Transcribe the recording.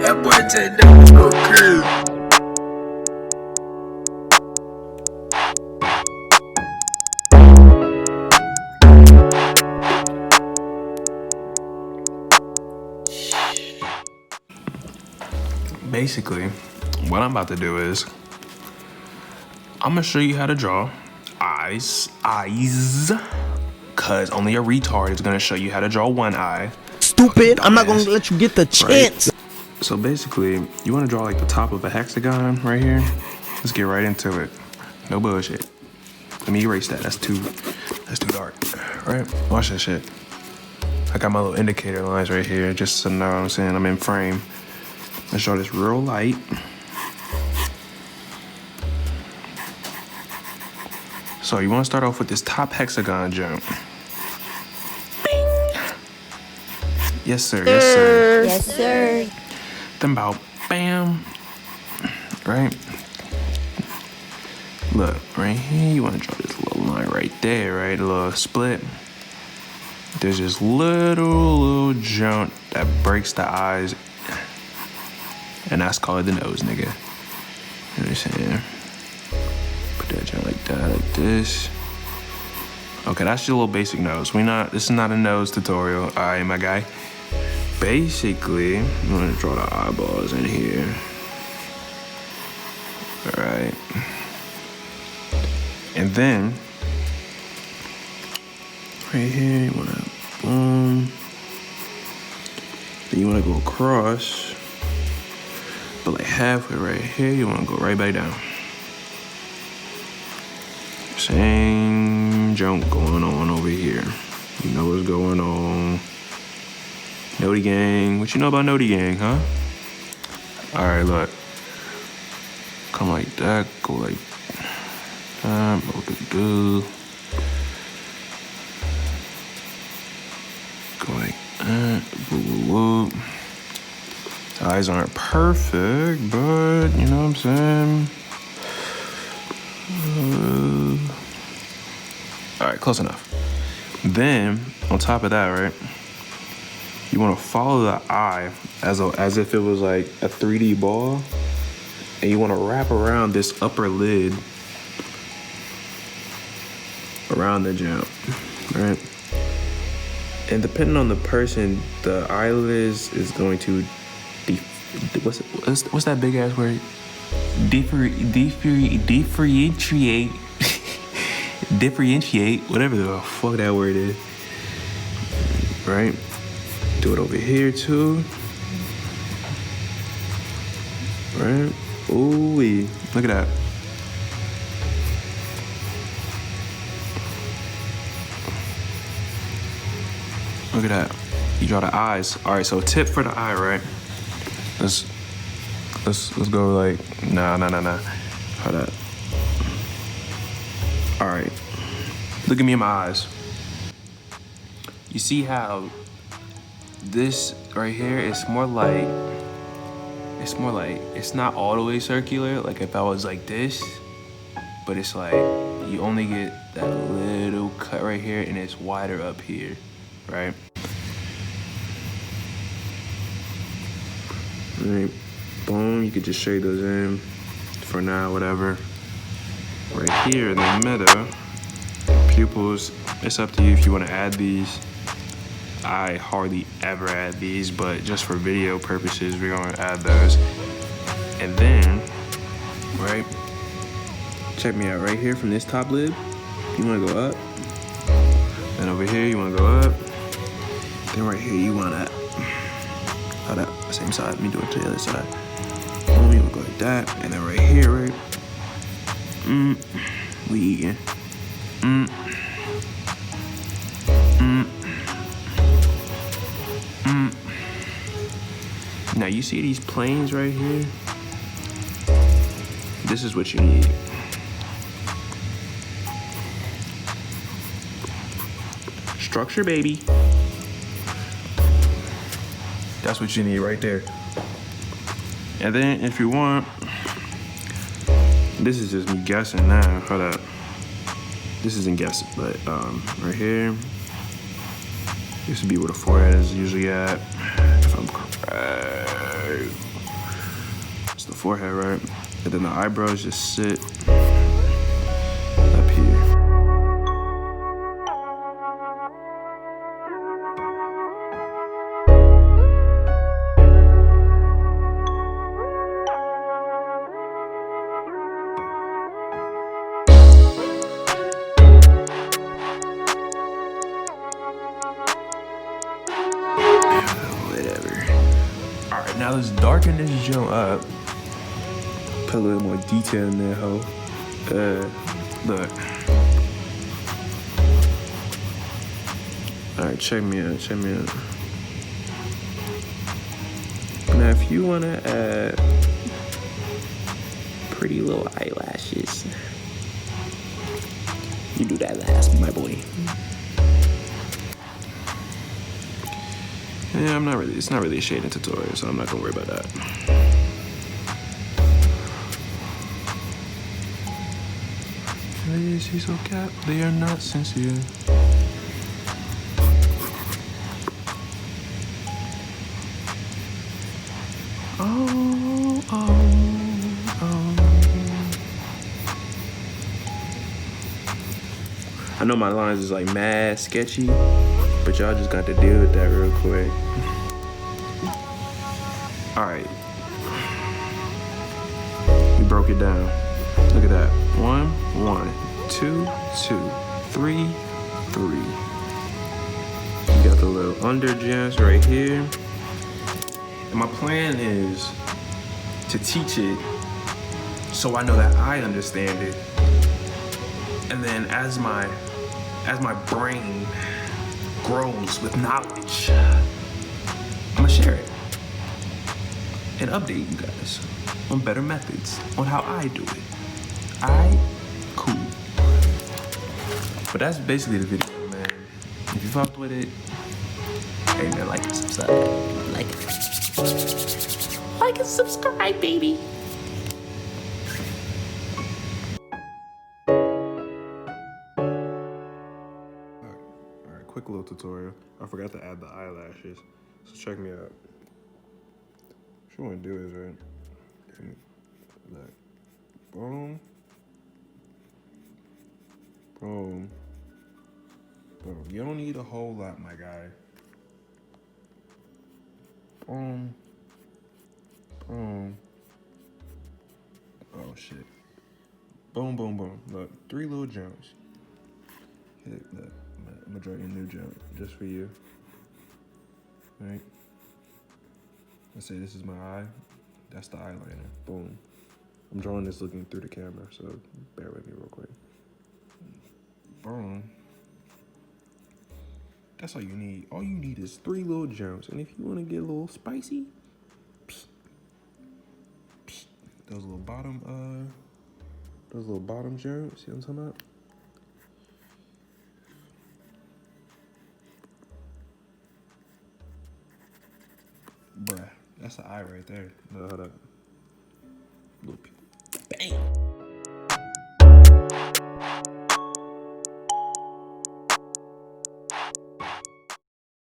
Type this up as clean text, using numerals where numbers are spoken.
That boy take that go crazy. Basically, what I'm about to do is I'm gonna show you how to draw eyes, cause only a retard is gonna show you how to draw one eye. Stupid! I'm not gonna let you get the chance. Right? So basically, you wanna draw like the top of a hexagon right here. Let's get right into it. No bullshit. Let me erase that. That's too dark. Right? Watch this shit. I got my little indicator lines right here, just so you know what I'm saying. I'm in frame. Let's draw this real light. So you want to start off with this top hexagon jump. Bing. Yes, sir. Yes, sir. Yes, sir. Then about bam. Right? Look, right here, you want to draw this little line right there, right? A little split. There's this little jump that breaks the eyes. And that's called the nose, nigga. You know what I'm saying? Put that joint like that, like this. Okay, that's your little basic nose. This is not a nose tutorial, all right, my guy. Basically, I'm gonna draw the eyeballs in here. All right. And then, right here, you wanna, boom. Then you wanna go across. But like halfway right here, you want to go right back down. Same jump going on over here. You know what's going on. Noti gang. What you know about Noti gang, huh? All right, look. Come like that. Go like that. Go like that. Woo, woo, woo. Eyes aren't perfect, but you know what I'm saying? All right, close enough. Then, on top of that, right, you want to follow the eye as if it was like a 3D ball, and you want to wrap around this upper lid around the jump, right? And depending on the person, the eyelids is going to what's that big ass word? Differentiate, whatever the fuck that word is. Right? Do it over here too. Right? Ooh-wee. Look at that. Look at that. You draw the eyes. All right, so tip for the eye, right? Let's go like, nah. Hold up. All right. Look at me in my eyes. You see how this right here is more like, it's not all the way circular. Like if I was like this, but it's like, you only get that little cut right here and it's wider up here, right? Right, boom, you could just shade those in for now, whatever. Right here in the middle, pupils, it's up to you if you want to add these. I hardly ever add these, but just for video purposes, we're going to add those. And then, right, check me out right here from this top lid, you want to go up. Then over here, you want to go up. Then right here, you want to hold up, same side, let me do it to the other side. Boom, you go like that, and then right here, right? We eating. Now you see these planes right here? This is what you need. Structure, baby. That's what you need right there. And then if you want, this is just me guessing now. Hold up. This isn't guessing, but right here, this would be where the forehead is usually at. If I'm correct. forehead, right? And then the eyebrows just sit up here. Whatever. All right, now let's darken this joint up. Put a little more detail in there, ho. Look. All right, check me out, check me out. Now, if you wanna add pretty little eyelashes, you do that last, my boy. Yeah, it's not really a shading tutorial, so I'm not gonna worry about that. She's so cap, they are not sincere. Oh. I know my lines is like mad sketchy, but y'all just got to deal with that real quick. All right. We broke it down. Look at that. 1, 1, 2, 2, 3, 3. You got the little under gems right here. And my plan is to teach it so I know that I understand it. And then as my brain grows with knowledge, I'm gonna share it and update you guys on better methods on how I do it. Cool. But that's basically the video, man. If you fucked with it, hey man, like and subscribe. Like and subscribe, baby. Alright, quick little tutorial. I forgot to add the eyelashes, so check me out. What you wanna do is, right, look, boom, boom, boom. You don't need a whole lot, my guy. Boom, boom. Oh shit. Boom, boom, boom. Look, 3 little jumps. Look, I'm gonna draw you a new jump just for you. Right? Let's say this is my eye. That's the eyeliner. Boom. I'm drawing this looking through the camera, so bear with me real quick. Boom. That's all you need. All you need is 3 little jumps. And if you want to get a little spicy, those little bottom jumps, see what I'm talking about? Bruh, that's the eye right there. No, hold up. Little bang.